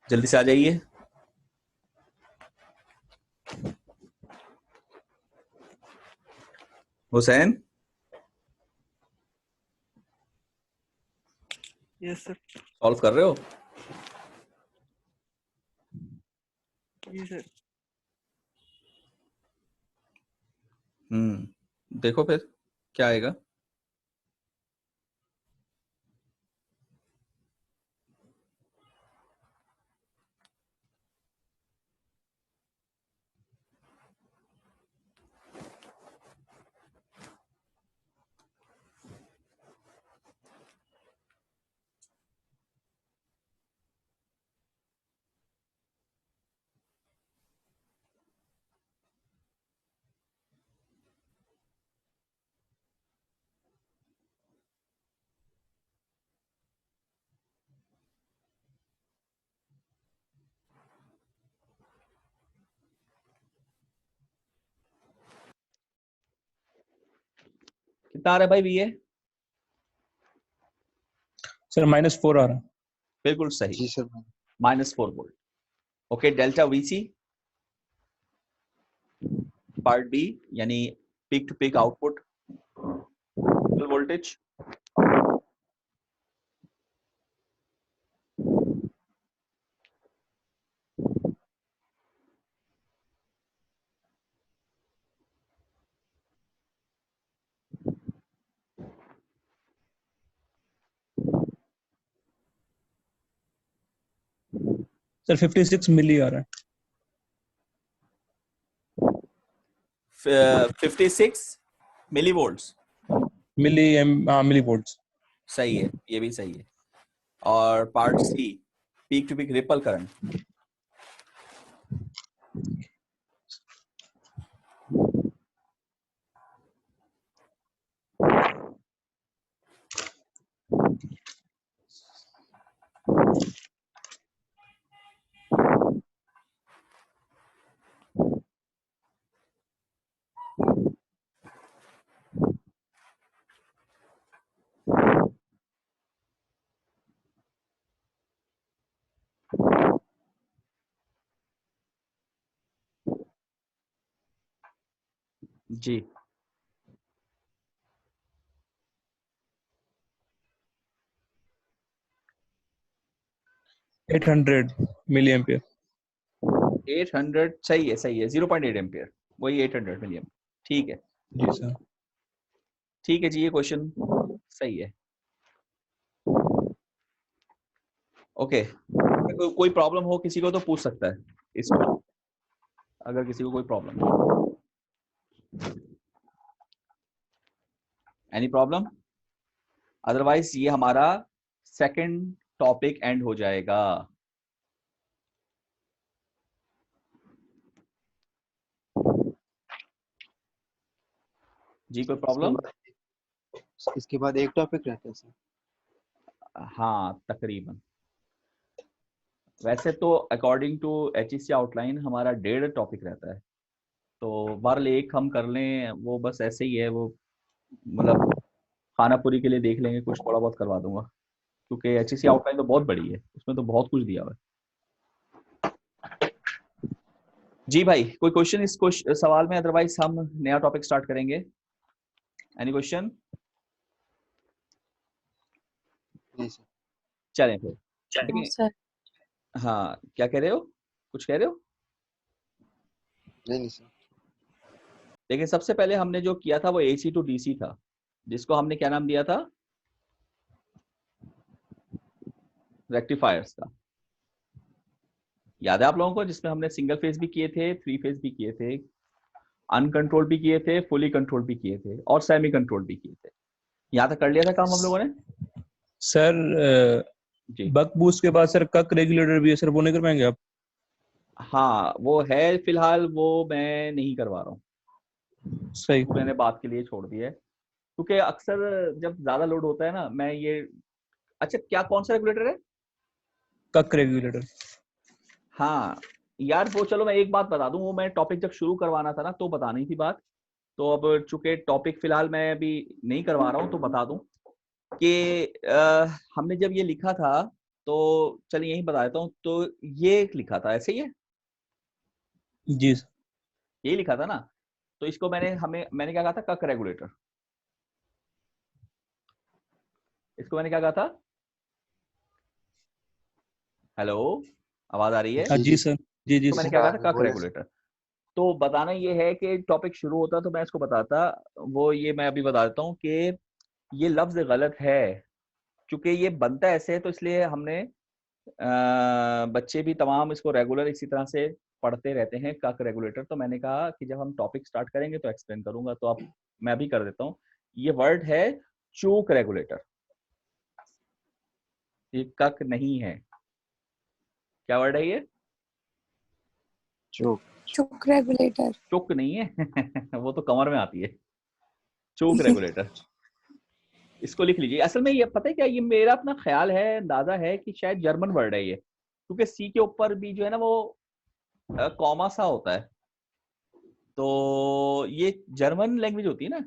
जल्दी से आ जाइए। Hussain, yes sir. सॉल्व कर रहे हो? जी सर। देखो फिर क्या आएगा। कितना आ रहा है भाई VA? सर -4 आ रहा है। बिल्कुल सही, जी sir. -4 volt. Okay, delta VC part B, यानी peak to peak output voltage. Sir 56 milli आ रहा है। 56 मिली वोल्ट्स। मिली वोल्ट्स। सही है, ये भी सही है। और part C, peak to peak ripple current. जी, $800 मिली एम्पियर। 800 सही है, सही है। 0.8 एम्पियर, वही 800 मिली एम्पियर। ठीक है, जी सर। ठीक है जी, ये क्वेश्चन सही है। ओके, कोई प्रॉब्लम हो किसी को तो पूछ सकता है इसको, अगर किसी को कोई प्रॉब्लम है। Any problem? अदरवाइज ये हमारा सेकंड टॉपिक एंड हो जाएगा। जी, कोई प्रॉब्लम? इसके बाद एक टॉपिक रहता है सर। हाँ, तकरीबन। वैसे तो अकॉर्डिंग टू HEC आउटलाइन हमारा 1.5 टॉपिक रहता है, तो बहरहाल एक हम कर लें, वो बस ऐसे ही है, वो मतलब खाना पूरी के लिए देख लेंगे, कुछ थोड़ा बहुत करवा दूंगा, क्योंकि HEC आउटलाइन तो बहुत बड़ी है, उसमें तो बहुत कुछ दिया हुआ है। जी भाई, कोई क्वेश्चन इस सवाल में? अदरवाइज हम नया टॉपिक स्टार्ट करेंगे। Any question? जी सर। चलें फिर। देखिए, हाँ, क्या कह रहे हो? कुछ कह रहे हो? नहीं सर। देखिए, सबसे पहले हमने जो किया था वो AC to DC था, जिसको हमने क्या नाम दिया था? रेक्टिफायर्स का। याद है आप लोगों को? जिसमें हमने सिंगल फेज भी किए थे, 3 फेज भी किए थे, अनकंट्रोल्ड भी किए थे, फुली कंट्रोल भी किए थे, और सेमी कंट्रोल भी किए थे। यहाँ तक कर लिया था काम हम लोगों ने। सर जी बक बूस्ट के बाद सर कक रेगुलेटर भी है सर, वो नहीं कर पाएंगे आप? हाँ, वो है फिलहाल, वो मैं नहीं करवा रहा हूँ, सही। मैंने बात के लिए छोड़ दिया है, क्योंकि अक्सर जब ज्यादा लोड होता है ना, मैं ये। अच्छा, क्या कौन सा रेगुलेटर है? कक रेगुलेटर। हाँ यार, वो चलो मैं एक बात बता दूं, वो मैं टॉपिक जब शुरू करवाना था ना तो बतानी थी बात, तो अब चूंकि टॉपिक फिलहाल मैं अभी नहीं करवा रहा हूँ तो बता दूं कि हमने जब ये लिखा था तो चलिए यही बता देता हूँ। तो ये लिखा था, ऐसे ही है, जी सर। यही लिखा था ना। तो इसको मैंने क्या कहा था, कक रेगुलेटर। इसको मैंने क्या कहा था, हेलो, आवाज आ रही है? हाँ जी जी जी सर। जी जी तो मैंने सर। क्या कहा हाँ था, कक बोले सर। रेगुलेटर। तो बताना ये है कि टॉपिक शुरू होता तो मैं इसको बताता, वो ये मैं अभी बता देता हूँ कि ये लफ्ज गलत है, क्योंकि ये बनता ऐसे है, तो इसलिए हमने बच्चे भी तमाम इसको रेगुलर इसी तरह से पढ़ते रहते हैं, कक रेगुलेटर। तो मैंने कहा कि जब हम टॉपिक स्टार्ट करेंगे तो एक्सप्लेन करूंगा, तो अब मैं अभी कर देता हूँ। ये वर्ड है चूक रेगुलेटर, ये कक नहीं है। क्या वर्ड है ये? चूक। चुक रेगुलेटर। चुक नहीं है वो तो कमर में आती है, चूक रेगुलेटर। इसको लिख लीजिए। असल में ये पता है क्या, ये मेरा अपना ख्याल है, अंदाजा है कि शायद जर्मन वर्ड है ये, क्योंकि सी के ऊपर भी जो है ना वो कॉमा सा होता है। तो ये जर्मन लैंग्वेज होती है ना,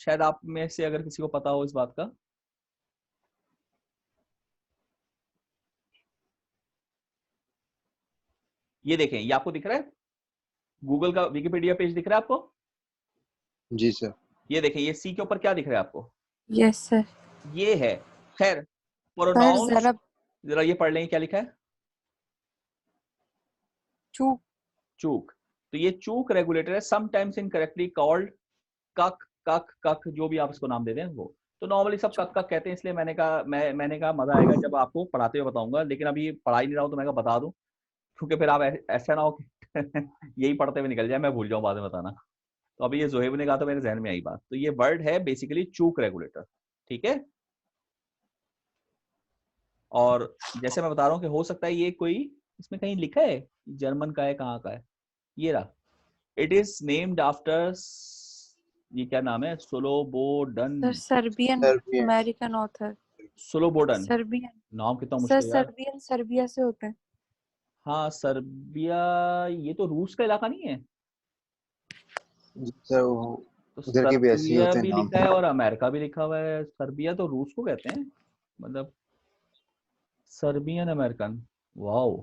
शायद आप में से अगर किसी को पता हो इस बात का। ये देखें, ये आपको दिख रहा है, गूगल का विकिपीडिया पेज दिख रहा है आपको? जी सर। ये देखें, ये सी के ऊपर क्या दिख रहा है आपको? Yes sir. ये है। खैर, सर प्रोनाउंस जरा जरा ये पढ़ लें, क्या लिखा है? चूक। चूक। तो ये चूक रेगुलेटर है, समटाइम्स इनकरेक्टली कॉल्ड कक, कक कक, जो भी आप इसको नाम दे दें वो। तो नॉर्मली सब कक कक कहते हैं, इसलिए मैंने कहा मजा आएगा जब आपको पढ़ाते हुए बताऊंगा, लेकिन अभी पढ़ा ही नहीं रहा हूं तो मैं कहा बता दूं, क्योंकि फिर आप ऐसा ना हो कि यही पढ़ते हुए निकल जाए, मैं भूल जाऊं बाद में बताना। तो अभी ये जोहेब ने कहा तो मेरे जहन में आई बात। तो ये वर्ड है बेसिकली चूक रेगुलेटर, ठीक है। और जैसे मैं बता रहा हूँ कि हो सकता है ये कोई इसमें कहीं लिखा है जर्मन का है, कहाँ का है, ये रहा। इट इज नेम्ड आफ्टर, ये क्या नाम है, Slobodan. Sir Serbian Serbian. American author. Slobodan, Serbian. नाम कितना सर मुश्किल है यार। सर्बियन सर्बिया से होता है। हाँ सर्बिया, ये तो रूस का इलाका नहीं है? जी सर, वो तो उधर के भी ऐसे ही सर्बिया होते हैं भी नाम। लिखा है और अमेरिका भी लिखा हुआ है, सर्बिया तो रूस को कहते हैं, मतलब Serbian American, wow,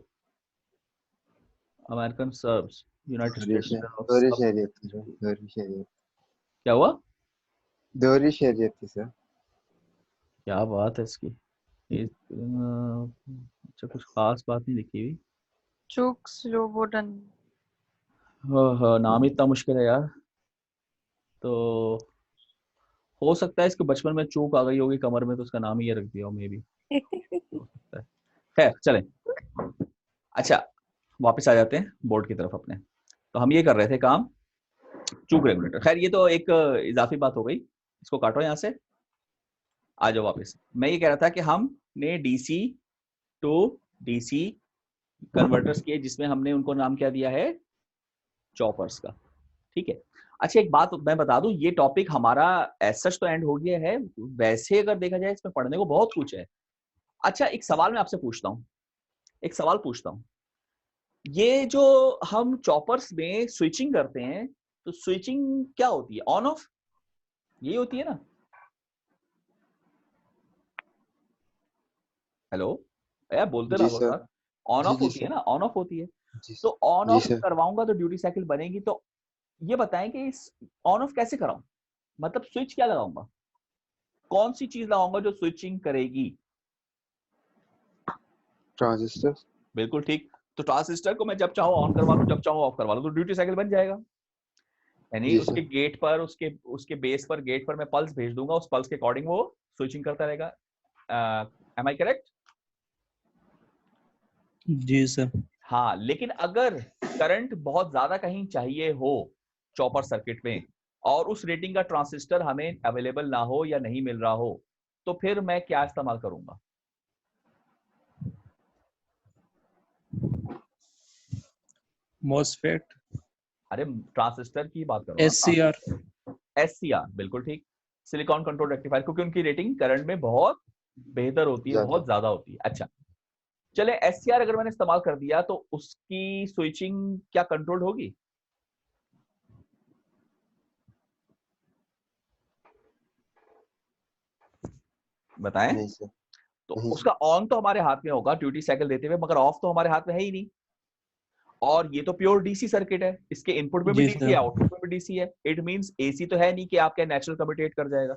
American shrubs, United states of दोहरी सब। शहरियत थी सर, दोहरी शहरियत। क्या हुआ? दोहरी शहरियत थी सर। क्या बात है इसकी, ये अच्छा कुछ खास बात नहीं लिखी हुई। चूक स्लोबोडन। हाँ, नाम ही इतना मुश्किल है यार। तो हो सकता है इसके बचपन में चूक आ गई होगी कमर में, तो उसका नाम ही ये रख दिया हो, मे भी हो सकता है। खैर चलें, अच्छा वापस आ जाते हैं बोर्ड की तरफ अपने। तो हम ये कर रहे थे काम, चूक रेगुलेटर। खैर ये तो एक इजाफी बात हो गई, इसको काटो यहाँ से, आ जाओ वापस। मैं ये कह रहा था कि हमने डीसी टू डीसी कन्वर्टर्स किए, जिसमें हमने उनको नाम क्या दिया है, चॉपर्स का, ठीक है। अच्छा एक बात मैं बता दूं, ये टॉपिक हमारा एज सच तो एंड हो गया है, वैसे अगर देखा जाए इसमें पढ़ने को बहुत कुछ है। अच्छा एक सवाल मैं आपसे पूछता हूँ, एक सवाल पूछता हूँ, ये जो हम चॉपर्स में स्विचिंग करते हैं, तो स्विचिंग क्या होती है, ऑन ऑफ, यही होती है ना? हेलो, यार बोलते जी रहो सर। सर। ऑन जी ऑफ जी होती है सर। ना, ऑन ऑफ होती है। जी तो ऑन जी ऑफ सर। करवाऊंगा तो ड्यूटी साइकिल बनेगी, तो ये बताएं कि इस ऑन ऑफ कैसे कराऊं, मतलब स्विच क्या लगाऊंगा, कौन सी चीज लगाऊंगा जो स्विचिंग करेगी? ट्रांजिस्टर। बिल्कुल ठीक। तो ट्रांजिस्टर को मैं जब चाहूँ ऑन करवा लूं, जब चाहूँ ऑफ करवा लूं, तो ड्यूटी साइकिल बन जाएगा। यानी जी उसके सर। गेट पर, उसके बेस पर, गेट पर मैं पल्स भेज दूंगा, उस पल्स के अकॉर्डिंग वो स्विचिंग करता रहेगा। Am I correct? जी सर। हाँ, लेकिन अगर करंट बहुत ज्यादा कहीं चाहिए हो चॉपर सर्किट में, और उस रेटिंग का ट्रांजिस्टर हमें अवेलेबल ना हो या नहीं मिल रहा हो, तो फिर मैं क्या इस्तेमाल करूंगा? मॉसफेट। अरे ट्रांजिस्टर की बात करो ना, एससीआर। एससीआर, बिल्कुल ठीक। सिलिकॉन कंट्रोल रेक्टिफायर, क्योंकि उनकी रेटिंग करंट में बहुत बेहतर होती है, ज्यादा। बहुत ज्यादा होती है। अच्छा चले, एससीआर अगर मैंने इस्तेमाल कर दिया तो उसकी स्विचिंग क्या कंट्रोल होगी? बताएं। नहीं सर। तो नहीं उसका ऑन तो हमारे हाथ में होगा ड्यूटी साइकिल देते हुए, मगर ऑफ तो हमारे हाथ में है ही नहीं। और ये तो प्योर डीसी सर्किट है, इसके इनपुट में भी जी डीसी है, सर। आउटपुट में भी डीसी है। इट मींस एसी तो है नहीं कि आपके नेचुरल कम्यूटेट कर जाएगा।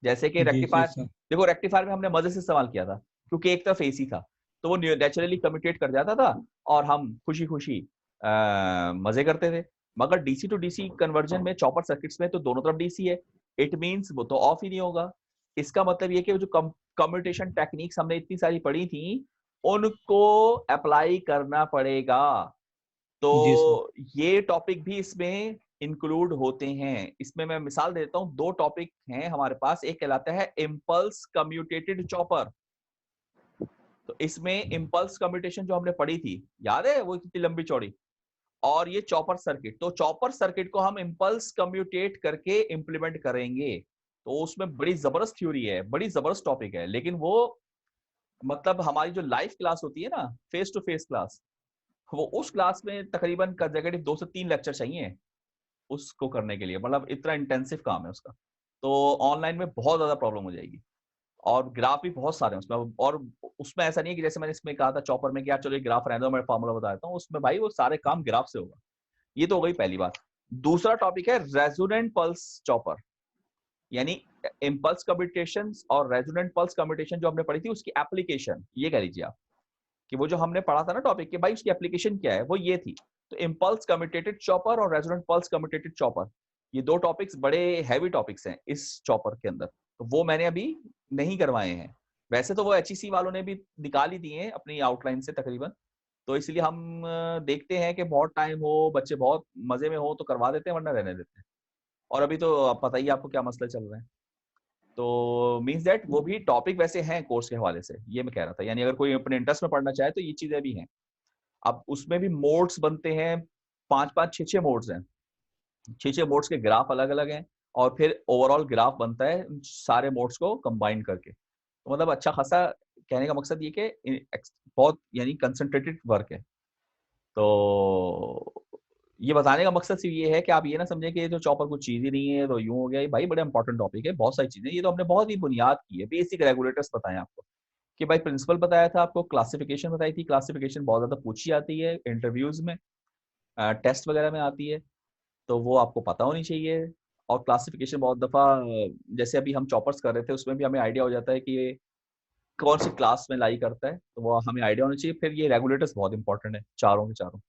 जैसे कि जी जी रेक्टिफायर, सर। देखो रेक्टिफायर में हमने मजे से इस्तेमाल किया था क्योंकि एक तरफ एसी था, तो वो नेचुरली कम्यूटेट कर जाता था और हम खुशी खुशी मजे करते थे। मगर डीसी टू डीसी कन्वर्जन में चॉपर सर्किट्स में तो दोनों तरफ डीसी है, इट मींस वो तो ऑफ ही नहीं होगा। इसका मतलब ये कि जो कम्यूटेशन टेक्निक्स हमने इतनी सारी पढ़ी थी उनको अप्लाई करना पड़ेगा। जी सर। तो ये टॉपिक भी इसमें इंक्लूड होते हैं। इसमें मैं मिसाल देता हूँ, दो टॉपिक हैं हमारे पास। एक कहलाता है इम्पल्स कम्यूटेटेड चॉपर। तो इसमें इम्पल्स कम्यूटेशन जो हमने पढ़ी थी, याद है वो कितनी लंबी चौड़ी, और ये चॉपर सर्किट। तो चॉपर सर्किट को हम इम्पल्स कम्यूटेट करके इंप्लीमेंट करेंगे। तो उसमें बड़ी जबरदस्त थ्योरी है, बड़ी जबरदस्त टॉपिक है, लेकिन वो मतलब हमारी जो लाइव क्लास होती है ना, फेस टू फेस क्लास, वो उस क्लास में तकरीबन कंसेक्यूटिव 2 से 3 लेक्चर चाहिए उसको करने के लिए। मतलब इतना इंटेंसिव काम है उसका। तो ऑनलाइन में बहुत ज्यादा प्रॉब्लम हो जाएगी। और ग्राफ भी बहुत सारे हैं उसमें। और उसमें ऐसा नहीं है कि जैसे मैंने इसमें कहा था चॉपर में कि यार चलो ये ग्राफ रहने दो, मैं फार्मूला बता देता हूँ, उसमें भाई वो सारे काम ग्राफ से होगा। ये तो हो गई पहली बात। दूसरा टॉपिक है रेजोनेंट पल्स चॉपर, यानी इम्पल्स कम्यूटेशन और रेजोनेंट पल्स कम्यूटेशन जो हमने पढ़ी थी उसकी एप्लीकेशन, ये कह लीजिए आप कि वो जो हमने पढ़ा था ना टॉपिक कि भाई उसकी एप्लीकेशन क्या है, वो ये थी। तो इम्पल्स कम्यूटेटेड चॉपर और रेजोनेंट पल्स कम्यूटेटेड चॉपर, ये दो टॉपिक्स बड़े हैवी टॉपिक्स हैं इस चॉपर के अंदर। तो वो मैंने अभी नहीं करवाए हैं। वैसे तो वो एचईसी वालों ने भी निकाल ही दिए हैं अपनी आउटलाइन से तकरीबन। तो इसलिए हम देखते हैं कि बहुत टाइम हो, बच्चे बहुत मजे में हो तो करवा देते हैं, वरना रहने देते हैं। और अभी तो आप पता ही आपको क्या मसले चल रहे हैं। तो मींस दैट वो भी टॉपिक वैसे हैं कोर्स के हवाले से, ये मैं कह रहा था। यानी अगर कोई अपने इंटरेस्ट में पढ़ना चाहे तो ये चीजें भी हैं। अब उसमें भी मोड्स बनते हैं, 5-5 6-6 मोड्स हैं। 6-6 मोड्स के ग्राफ अलग अलग हैं, और फिर ओवरऑल ग्राफ बनता है उन सारे मोड्स को कंबाइन करके। तो मतलब अच्छा खासा, कहने का मकसद ये कि बहुत यानी कंसंट्रेटेड वर्क है। तो ये बताने का मकसद सिर्फ ये है कि आप ये ना समझें कि ये तो चॉपर कुछ चीज ही नहीं है तो यूं हो गया। ये भाई बड़ा इंपॉर्टेंट टॉपिक है, बहुत सारी चीजें। ये तो हमने बहुत ही बुनियाद की है, बेसिक रेगुलेटर्स बताए आपको कि भाई प्रिंसिपल बताया था आपको, क्लासिफिकेशन बताई थी। क्लासिफिकेशन बहुत ज्यादा पूछी आती है इंटरव्यूज में, टेस्ट वगैरह में आती है, तो वो आपको पता होनी चाहिए। और क्लासिफिकेशन बहुत दफा जैसे अभी हम चॉपर्स कर रहे थे उसमें भी हमें आइडिया हो जाता है कि ये कौन सी क्लास में लाई करता है, तो वो हमें आइडिया होना चाहिए। फिर ये रेगुलेटर्स बहुत इंपॉर्टेंट है, चारों के चारों।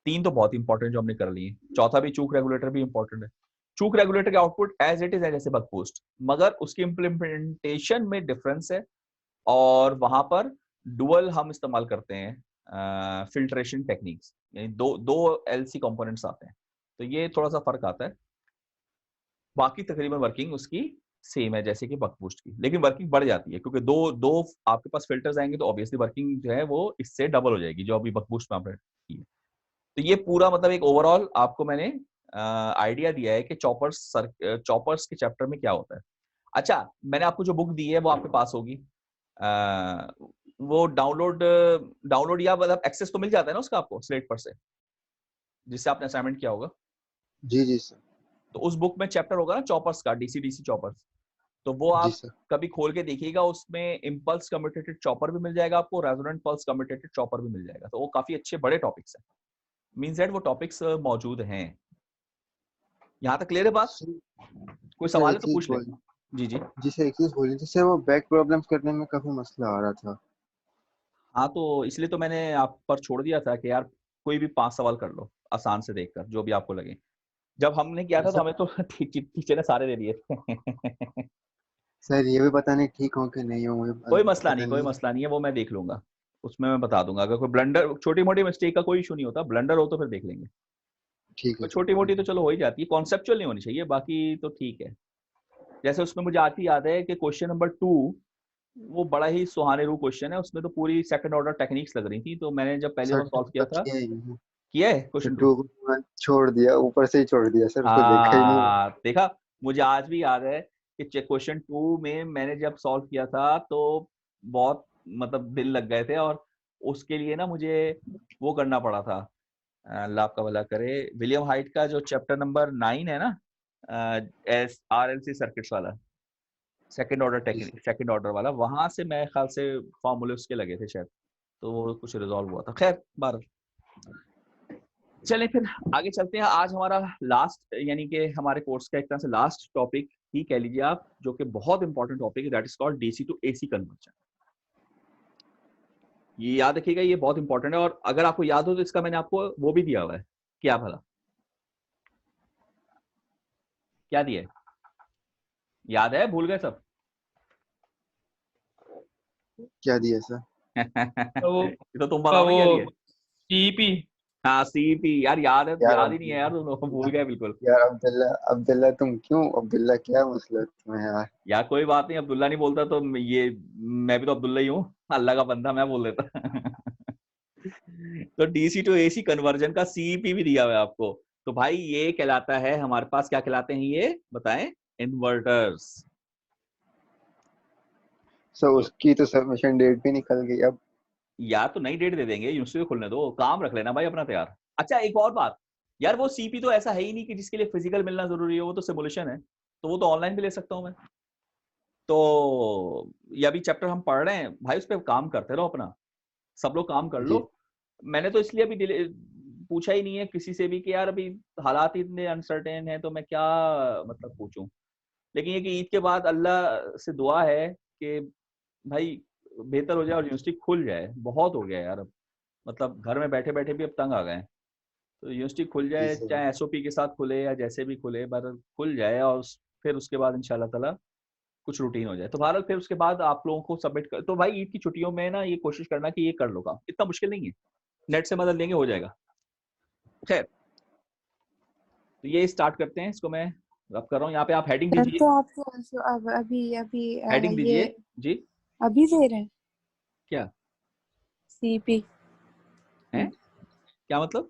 3 तो बहुत इंपॉर्टेंट जो हमने कर लिए, चौथा भी चूक रेगुलेटर भी इंपॉर्टेंट है। चूक रेगुलेटर के आउटपुट एज इट इज है जैसे बक बूस्ट, मगर उसकी इम्प्लीमेंटेशन में डिफरेंस है। और वहां पर डुअल हम इस्तेमाल करते हैं फिल्ट्रेशन टेक्निक्स, यानी दो दो एलसी कंपोनेंट्स आते हैं, तो ये थोड़ा सा फर्क आता है। बाकी तकरीबन वर्किंग उसकी सेम है जैसे कि बक बूस्ट की, लेकिन वर्किंग बढ़ जाती है क्योंकि दो दो आपके पास फिल्टर्स आएंगे, तो ऑब्वियसली वर्किंग जो है वो इससे डबल हो जाएगी जो अभी बक बूस्ट में आपने की है। तो ये पूरा मतलब एक ओवरऑल आपको मैंने आइडिया दिया है कि चॉपर्स के चैप्टर में क्या होता है। अच्छा, मैंने आपको जो बुक दी है वो आपके पास होगी, वो डाउनलोड या मतलब एक्सेस तो मिल जाता है ना उसका आपको स्लेट पर से, जिससे आपने असाइनमेंट किया होगा। जी जी सर। तो उस बुक में चैप्टर होगा ना चॉपर्स का, डीसी डीसी चॉपर्स, तो वो जी आप सर। कभी खोल के देखिएगा। उसमें इम्पल्स कम्यूटेटेड चॉपर भी मिल जाएगा आपको, रेजोनेंट पल्स कम्यूटेटेड चॉपर भी मिल जाएगा। तो वो काफी अच्छे बड़े टॉपिक्स हैं, मींस दैट वो टॉपिक्स मौजूद हैं। यहाँ तक क्लियर है बात? सर कोई सर, सवाल है एक तो चीज पूछ ले। बोल जी जी। जी सर, एक चीज बोली थी सर, वो बैक प्रॉब्लम्स करने में काफी मसला आ रहा था। हाँ, तो इसलिए तो मैंने आप पर छोड़ दिया था कि यार कोई भी 5 सवाल कर लो आसान से देखकर, जो भी आपको लगे। जब हमने किया था तो सर हमें तो टीचर ने सारे दे दिए थे। सर ये भी पता नहीं ठीक हो कि नहीं हो, मुझे कोई मसला पता नहीं, कोई नहीं। मसला नहीं है, वो मैं देख लूंगा। उसमें मैं बता दूंगा। अगर कोई ब्लंडर, छोटी मोटी मिस्टेक का कोई इशू नहीं होता, ब्लंडर हो तो फिर देख लेंगे। ठीक है कोई सर, छोटी ठीक मोटी तो है। चलो हो ही जाती है, कॉन्सेप्चुअल नहीं होनी चाहिए, बाकी तो ठीक है। जैसे उसमें मुझे आज ही याद है कि क्वेश्चन नंबर 2 वो बड़ा ही सुहाने रूह क्वेश्चन है। उसमें तो पूरी सेकंड ऑर्डर टेक्निक्स लग रही थी, तो मैंने जब पहले सर बार सॉल्व किया था। किया ही नहीं। किया है सर क्वेश्चन 2? टू को मैं छोड़ दिया, ऊपर से ही छोड़ दिया सर, उसको देखा ही नहीं। हाँ देखा, मुझे आज भी याद है कि क्वेश्चन 2 में मैंने जब सॉल्व किया था तो बहुत मतलब दिल लग गए थे। और उसके लिए ना मुझे वो करना पड़ा था, अल्लाह आपका भला करे, विलियम हाइट का जो चैप्टर नंबर 9 है ना, S R L C circuits वाला, सेकंड ऑर्डर वाला, वहां से मैं ख्याल से फॉर्मूले उसके लगे थे शायद, तो वो कुछ रिजॉल्व हुआ था। खैर बार चलें फिर आगे चलते हैं। आज हमारा लास्ट यानी कि हमारे कोर्स का एक तरह से लास्ट टॉपिक ही कह लीजिए आप, जो कि बहुत इंपॉर्टेंट टॉपिक है, that is called DC to AC conversion. ये याद रखिएगा, ये बहुत इंपॉर्टेंट है। और अगर आपको याद हो तो इसका मैंने आपको वो भी दिया हुआ है, क्या भला क्या दिया है, याद है, भूल गए सब? क्या दिया सर? वो ये तो तुम बताओ ना क्या दिया है। सीपी। हाँ सीपी, यार याद है, यार याद ही नहीं है यार, तुम लोग भूल गए बिल्कुल। यार अब्दुल्ला अब्दुल्ला तुम क्यों? अब्दुल्ला क्या मसला तुम्हें यार? यार कोई बात नहीं, अब्दुल्ला नहीं बोलता तो ये मैं भी तो अब्दुल्ला ही हूँ, अल्लाह का बंदा, मैं बोल देता। तो डीसी टू एसी कन्वर्जन का सीपी भी दिया हुआ है आपको। तो भाई ये कहलाता है, हमारे पास क्या कहलाते हैं ये बताएं, इन्वर्टर्स। सर उसकी तो सबमिशन डेट भी निकल गई अब। यार तो नई डेट दे देंगे, यूनिवर्सिटी खुलने दो, काम रख लेना भाई अपना तैयार। अच्छा एक और बात यार, वो सीपी तो ऐसा है ही नहीं कि जिसके लिए फिजिकल मिलना जरूरी है, वो तो सिमुलेशन है, तो वो तो ऑनलाइन भी ले सकता हूँ मैं। तो ये अभी चैप्टर हम पढ़ रहे हैं भाई, उस पर काम करते रहो अपना, सब लोग काम कर लो। जी मैंने तो इसलिए अभी पूछा ही नहीं है किसी से भी कि यार अभी हालात इतने अनसर्टेन है तो मैं क्या मतलब पूछूं। लेकिन ये कि ईद के बाद अल्लाह से दुआ है कि भाई बेहतर हो जाए और यूनिवर्सिटी खुल जाए, बहुत हो गया यार अब, मतलब घर में बैठे बैठे भी अब तंग आ गए हैं। तो यूनिवर्सिटी खुल जी जाए, सर। चाहे एसओपी के साथ खुले या जैसे भी खुले, पर खुल जाए और फिर उसके बाद इंशाल्लाह ताला कुछ रूटीन हो जाए। तो भारत फिर उसके बाद आप लोगों को सबमिट कर, तो भाई ईद की छुट्टियों में ना ये कोशिश करना कि ये कर लो काम, इतना मुश्किल नहीं है, नेट से मदद लेंगे हो जाएगा। खैर तो ये स्टार्ट करते हैं, इसको मैं रब कर रहा हूँ यहाँ पे, आप हेडिंग सर दीजिए, तो आपको अब अभी अभी हेडिंग ये दीजिए जी। अभी दे रहे हैं क्या सीपी, है, क्या मतलब?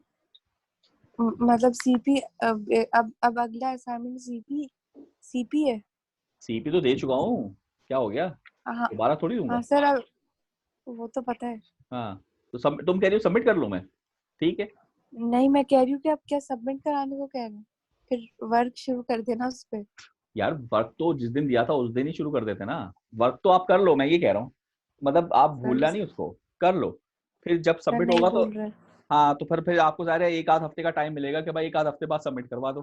मतलब सीपी अब अगला असाइनमेंट सीपी सीपी है। सीपी तो दे चुका हूँ, क्या हो गया, हाँ दोबारा थोड़ी दूंगा। हाँ सर, अब वो तो पता है। हाँ तो तुम कह रही हो सबमिट कर लूँ मैं, ठीक है। नहीं, मैं कह रही हूँ कि आप क्या सबमिट कराने को कह रहे हैं, फिर वर्क शुरू कर देना उस पे। यार वर्क तो जिस दिन दिया था उस दिन ही शुरू कर देते ना, वर्क तो आप कर लो, मैं ये कह रहा हूँ, मतलब आप सर भूलना नहीं उसको, कर लो, फिर जब सर सबमिट नहीं होगा तो। बोल रहे। हाँ तो फिर आपको ज़ाहिर है एक आध हफ्ते का टाइम मिलेगा कि भाई एक आध हफ्ते बाद सबमिट करवा दो,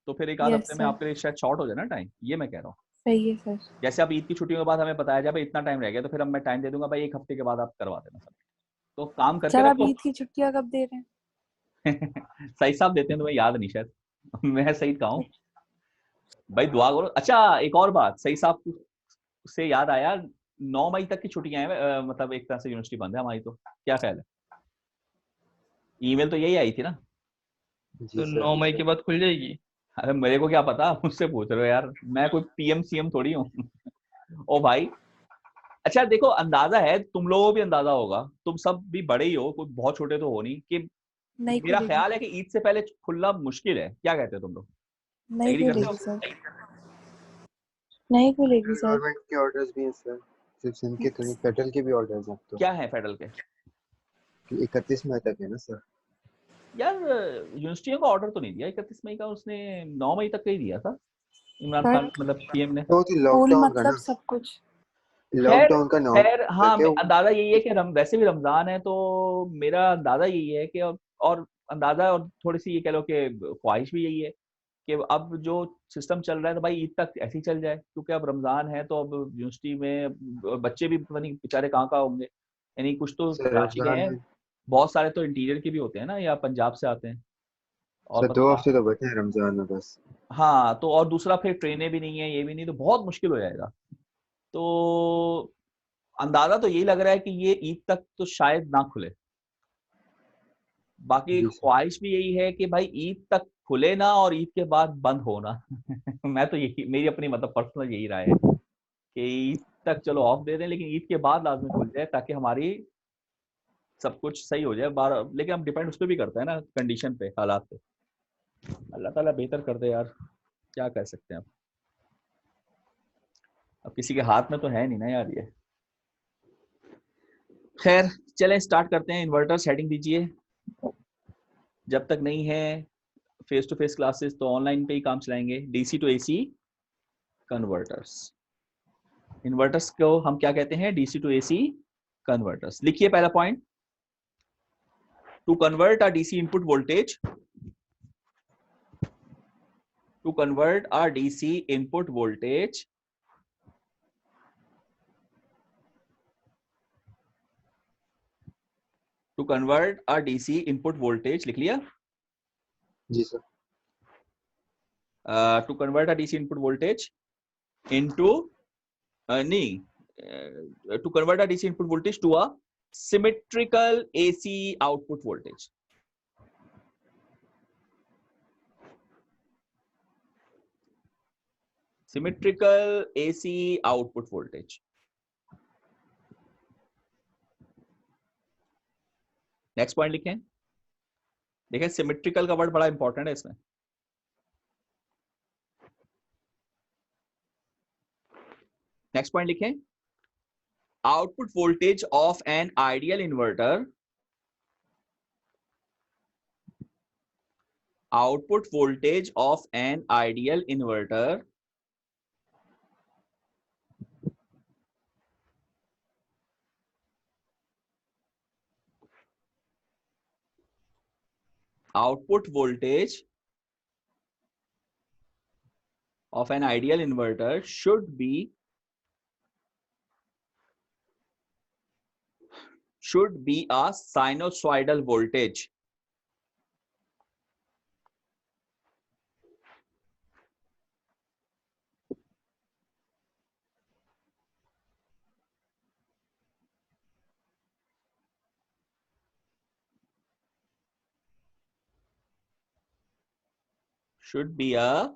तो फिर एक आध यस हफ्ते में सर, आपके लिए शायद शॉर्ट हो जाए ना टाइम, ये मैं कह रहा हूँ। सही है सर। जैसे आप ईद की छुट्टियों के बाद हमें बताया जाए भाई इतना टाइम रह गया, तो फिर अब मैं टाइम दे दूंगा भाई एक हफ्ते के बाद आप करवा देना सबमिट, तो काम करके सर आप रखो। ईद की छुट्टियां कब दे रहे हैं? सही साहब देते हैं, तुम्हें याद नहीं शायद। मैं सही कहा हूँ भाई, दुआ करो। अच्छा एक और बात, सही साहब से याद आया, 9 मई तक की छुट्टियां हैं, मतलब एक तरह से यूनिवर्सिटी बंद है हमारी, तो क्या ख्याल है? ईमेल तो यही आई थी ना? जी तो सर। 9 मई के बाद खुल जाएगी। अरे मेरे को क्या पता, मुझसे पूछ रहे हो यार, मैं कोई पीएम सीएम थोड़ी हूँ। ओ भाई, अच्छा देखो अंदाजा है, तुम लोगों को भी अंदाजा होगा, तुम सब भी बड़े ही हो, कोई बहुत छोटे तो हो नहीं, कि नहीं मेरा खुलेगी, ख्याल है कि ईद से पहले खुलना मुश्किल है, क्या कहते हो तुम लोग, नहीं एग्री करते हो? खुलेगी सर, नहीं खुलेगी सर। गवर्नमेंट के ऑर्डर्स भी हैं सर, सिर्फ इनके तो नहीं, फेडरल के भी ऑर्डर्स हैं अब क्या है फेडरल के? तो 31 मई तक है ना सर। यार यूनिवर्सिटियों का ऑर्डर तो नहीं दिया 31 मई का, उसने 9 मई तक का ही दिया था इमरान सर खान, मतलब पीएम ने। तो वो तो फुल लॉकडाउन का मतलब ना, सब कुछ। खैर लॉकडाउन का 9 खैर हाँ, तक है वो। अंदाजा यही है कि वैसे भी रमजान है, तो मेरा अंदाजा यही है कि और अंदाजा और थोड़ी सी ये कह लो कि ख्वाहिश भी यही है कि अब जो सिस्टम चल रहा है तो भाई ईद तक ऐसे ही चल जाए, क्योंकि अब रमजान है तो अब यूनिवर्सिटी में बच्चे भी पता नहीं बेचारे कहाँ कहाँ होंगे, यानी कुछ तो सर कराची के रमजान हैं, में बहुत सारे तो इंटीरियर के भी होते हैं ना, या पंजाब से आते हैं, और सर पता 2 कहाँ। हफ्ते तो बचे हैं रमजान में बस। हाँ तो और दूसरा फिर ट्रेनें भी नहीं है, ये भी नहीं, तो बहुत मुश्किल हो जाएगा। तो अंदाजा तो यही लग रहा है कि ये ईद तक तो शायद ना खुले, बाकी जी सर। ख्वाहिश भी यही है कि भाई ईद तक खुले ना और ईद के बाद बंद होना। मैं तो यही, मेरी अपनी मतलब पर्सनल यही राय है कि ईद तक चलो ऑफ दे दें, लेकिन ईद के बाद लाजमी खुल जाए ताकि हमारी सब कुछ सही हो जाए। बार लेकिन अब डिपेंड उस पर भी करता है ना, कंडीशन पे, हालात पे। अल्लाह ताला बेहतर कर दे यार, क्या कह सकते हैं अब किसी के हाथ में तो है नहीं ना यार ये। खैर चलें स्टार्ट करते हैं, इन्वर्टर सेटिंग दीजिए, जब तक नहीं है फेस टू फेस क्लासेस तो ऑनलाइन पे ही काम चलाएंगे, DC to AC converters. Inverters को हम क्या कहते हैं? DC to AC converters. लिखिए पहला point, to convert a DC input voltage, to convert a DC input voltage to convert a DC input voltage, लिख लिया? जी sir. To convert a DC input voltage into नहीं, to convert a DC input voltage to a symmetrical AC output voltage. Symmetrical AC output voltage. Next point लिखें। देखें symmetrical का word बड़ा important है इसमें। Next point लिखें, output voltage of an ideal inverter, output voltage of an ideal inverter output voltage of an ideal inverter should be a sinusoidal voltage. Should be a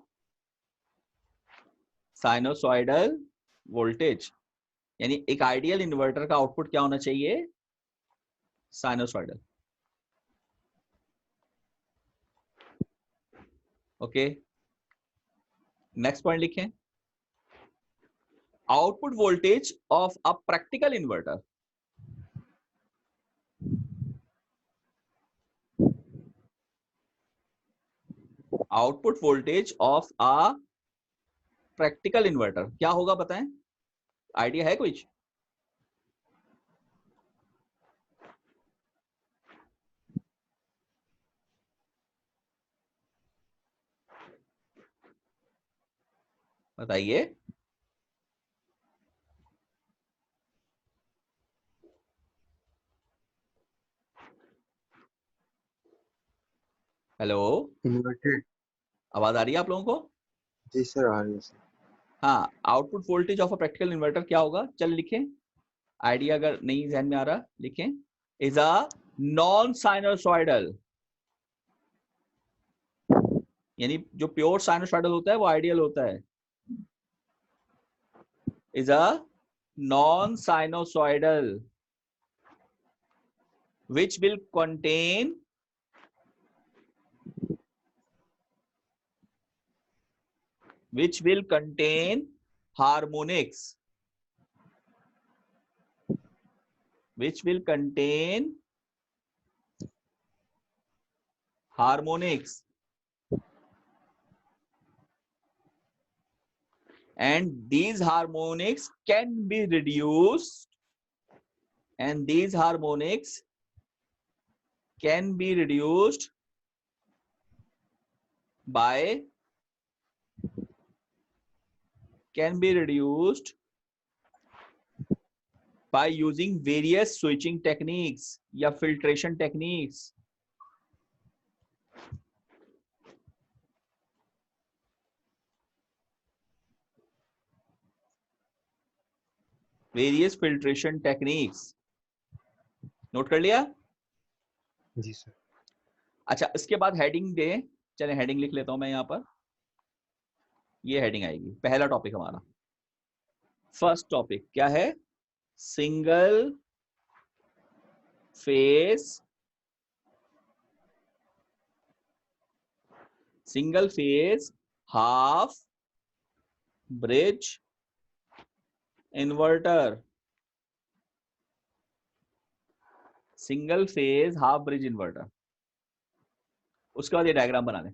sinusoidal voltage. यानी एक ideal inverter का output क्या होना चाहिए? Sinusoidal. Okay, next point लिखें, output voltage of a practical inverter, output voltage of a practical inverter क्या होगा बताएं? आइडिया है कुछ? बताइए। Hello, inverted. आवाज आ रही है आप लोगों को? जी सर, आ रही है सर। हाँ, output voltage of a practical inverter क्या होगा? चल लिखें, आइडिया अगर नहीं ध्यान में आ रहा लिखें, इज अ नॉन साइनोसॉइडल, यानी जो प्योर साइनोसॉइडल होता है वो आइडियल होता है, is a non sinusoidal which will contain harmonics, which will contain harmonics, and these harmonics can be reduced, and these harmonics can be reduced by using various switching techniques या filtration techniques. Various filtration techniques. Note कर लिया? जी sir. अच्छा, इसके बाद heading दे, चले heading लिख लेता हूं मैं यहां पर। ये हेडिंग आएगी, पहला टॉपिक हमारा। फर्स्ट टॉपिक क्या है? Single phase half bridge inverter, single phase half bridge inverter. उसके बाद ये डायग्राम बना लें।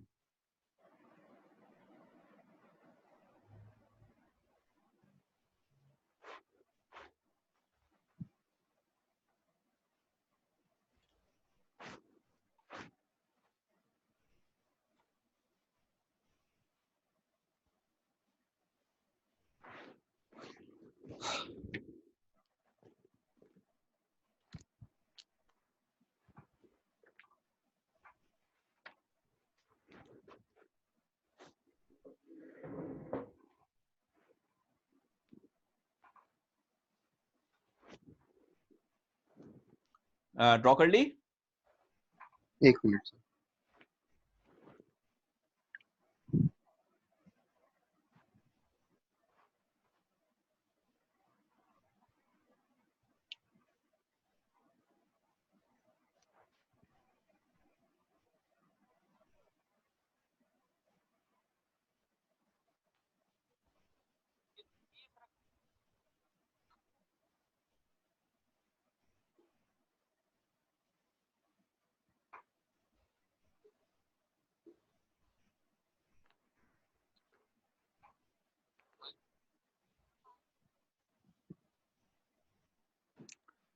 ड्रॉ कर ली? एक मिनट सर।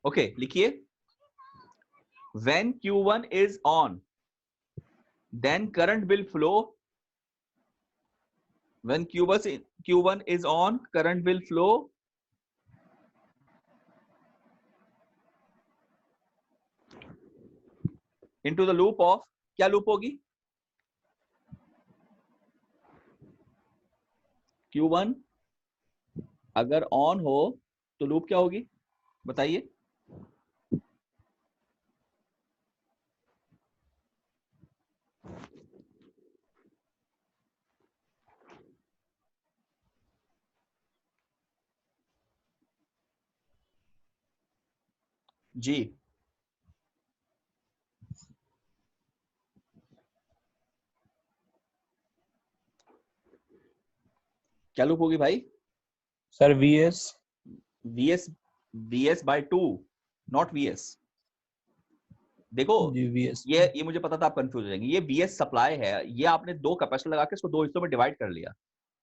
ओके, लिखिए। When Q1 is on, then current will flow. When Q1 is on, current will flow into the loop of, क्या loop होगी? Q1 अगर ऑन हो तो लूप क्या होगी, बताइए? जी, क्या लूप होगी भाई? Sir VS VS by 2, not VS। देखो, जी VS ये मुझे पता था आप कंफ्यूज हो जाएंगे। ये VS सप्लाई है, ये आपने दो कैपेसिटर लगा के इसको दो हिस्सों में डिवाइड कर लिया।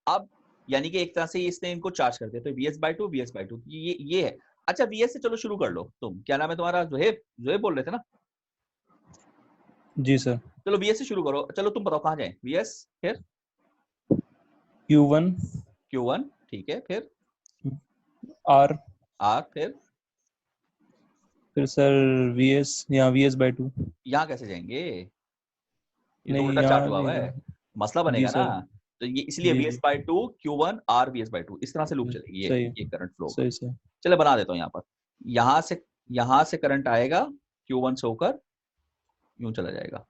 अब यानी कि एक तरह से इसने इनको चार्ज कर दिया, तो VS by 2 VS by 2 ये है। अच्छा, VS से चलो शुरू कर लो। तुम क्या नाम है तुम्हारा? जोहेब बोल रहे थे ना? जी सर। चलो VS से शुरू करो। चलो तुम बताओ कहाँ जाए। VS, फिर Q1, ठीक है, फिर R, फिर सर VS, यहाँ VS by 2। यहाँ कैसे जाएंगे? ये तो नहीं, उल्टा चार्ट हुआ हुआ है, मसला जी बनेगा ना। सर। तो ये इसलिए जी VS by 2 Q1 R VS by 2 इस तरह से लूप चलेगी सही ये करंट फ्लो। सही सही। चले बना देता हूँ यहाँ पर। यहाँ से करंट आएगा, Q1 से होकर यूं चला जाएगा।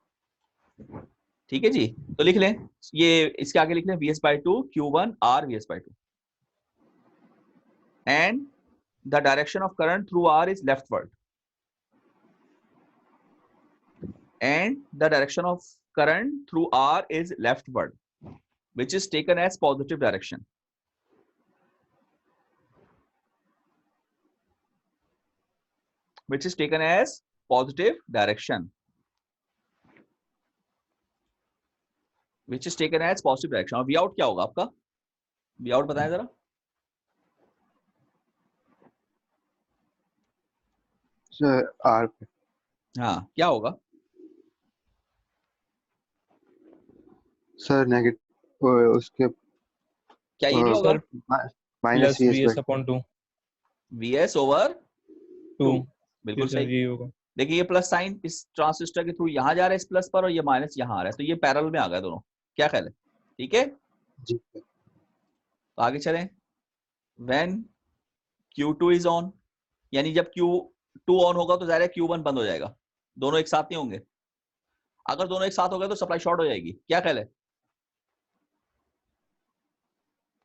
ठीक है जी, तो लिख लें, ये इसके आगे लिख लें VS by 2 Q1 R VS by 2 and the direction of current through R is leftward, and the direction of current through R is leftward, which is taken as positive direction. Which is taken as positive direction. Which is taken as positive direction. और V out क्या होगा आपका? V out बताएं जरा। Sir R पे। हाँ, क्या होगा? सर नेगेटिव उसके क्या ये नहीं होगा? Minus VS upon 2 VS over 2, 2। बिल्कुल सर सही। ये होगा। देखिए ये प्लस साइन इस ट्रांजिस्टर के थ्रू यहाँ जा रहा है इस प्लस पर, और ये माइनस यहाँ आ रहा है, तो ये पैरेलल में आ गया दोनों। क्या ख्याल है? ठीक है, जी। तो आगे चलें। When Q2 is on, यानी जब Q2 ऑन होगा तो जाहिर है Q1 बंद हो जाएगा। दोनों एक साथ नहीं होंगे। अगर दोनों एक साथ हो गए तो सप्लाई शॉर्ट हो जाएगी। क्या ख्याल है?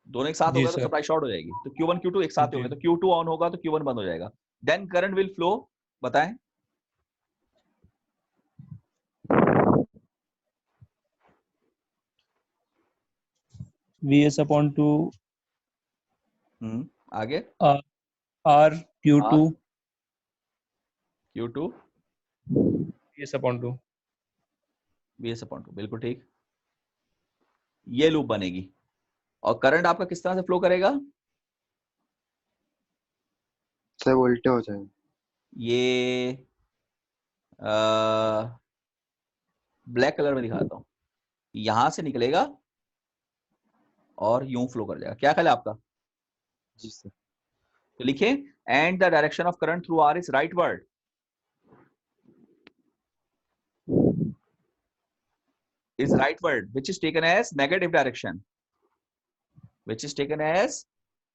दोनों एक साथ हो जी गए तो सर। सप्लाई शॉर्ट हो जाएगी। तो Q1 Q2 एक साथ ही होंगे, तो Q2 ऑन होगा तो Q1 बंद हो जाएगा। देन करंट विल फ्लो, बताएं। VS upon 2 आगे R Q2 Q2 VS upon 2। VS upon 2, बिल्कुल ठीक। ये लूप बनेगी और करंट आपका किस तरह से फ्लो करेगा? सर उल्टे हो जाएगा। ये ब्लैक कलर में दिखाता हूं। यहां से निकलेगा और यूं फ्लो कर जाएगा। क्या ख्याल है आपका? जी सर। तो लिखें, and the direction of current through R is rightward. Is rightward, which is taken as negative direction. Which is taken as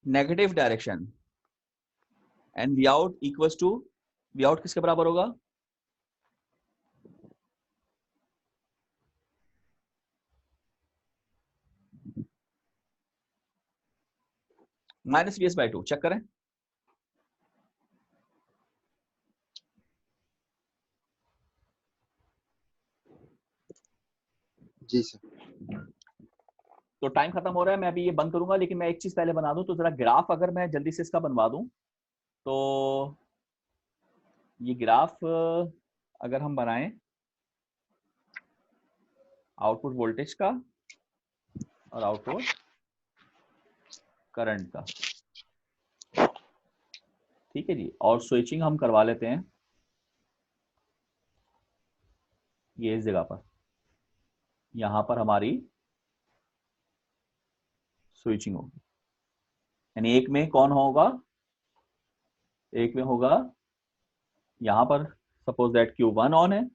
negative direction. And V out equals to, V out किसके बराबर होगा? Minus V S by two, check करें। जी sir. तो time खत्म हो रहा है, मैं अभी ये बंद करूंगा, लेकिन मैं एक चीज पहले बना दूं, तो जरा ग्राफ अगर मैं जल्दी से इसका बनवा दूं, तो ये ग्राफ अगर हम बनाएं आउटपुट वोल्टेज का और आउटपुट करंट का, ठीक है जी, और स्विचिंग हम करवा लेते हैं ये इस जगह पर, यहां पर हमारी स्विचिंग होगी, यानी एक में कौन होगा, एक में होगा यहां पर सपोज दैट Q1 ऑन है,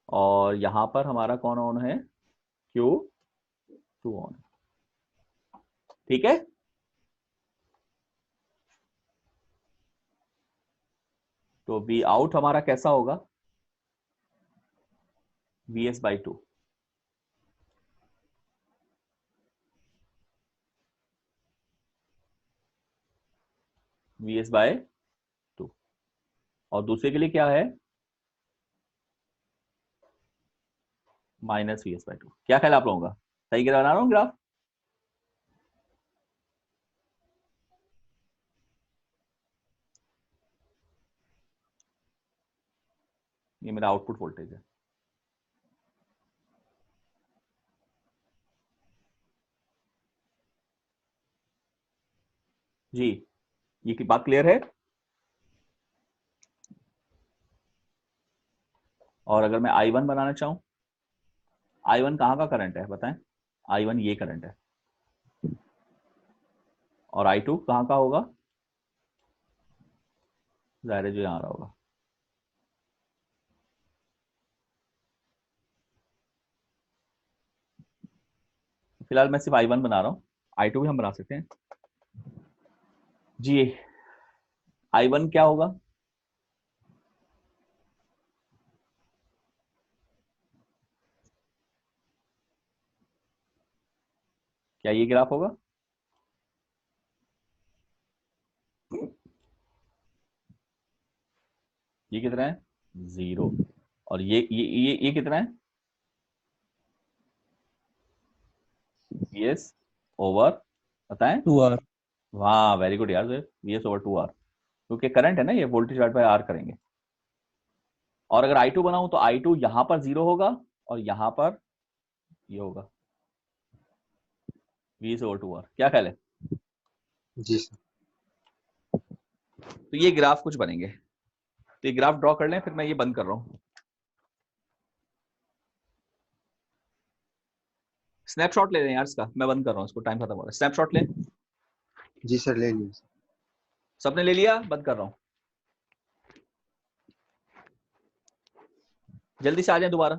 और यहां पर हमारा कौन ऑन है, Q2 ऑन, ठीक है। तो वी आउट हमारा कैसा होगा, Vs by two, Vs by two, और दूसरे के लिए क्या है, माइनस Vs बाय टू। क्या ख्याल आप लोगों का, सही गिरा बना रहा हूँ ग्राफ? ये मेरा आउटपुट वोल्टेज है, जी, ये की बात क्लियर है। और अगर मैं I1 बनाना चाहूं, I1 कहां का करंट है बताएं, I1 ये करंट है, और I2 कहां का होगा, जाहिर है जो यहां रहा होगा। फिलहाल मैं सिर्फ I1 बना रहा हूं, I2 भी हम बना सकते हैं जी। I1 क्या होगा, क्या ये ग्राफ होगा, ये कितना है, 0, और ये कितना है, Vs ओवर, बताएं, 2R। वाह वेरी गुड यार, Vs ओवर 2R, क्योंकि करंट है ना, ये वोल्टेज डिवाइड बाय R करेंगे। और अगर I2 बनाऊं तो I2 यहां पर 0 होगा, और यहां पर ये होगा Vs ओवर 2R। क्या ख्याल है? जी सर। तो ये ग्राफ कुछ बनेंगे, तो ये ग्राफ ड्रॉ कर लें, फिर मैं ये बंद कर रहा हूं। स्नैपशॉट ले लें यार इसका, मैं बंद कर रहा हूं इसको, टाइम खत्म हो रहा है। स्नैपशॉट लें, जी सर, ले लिया सर। सबने ले लिया, बंद कर रहा हूं, जल्दी से आ जाए दोबारा।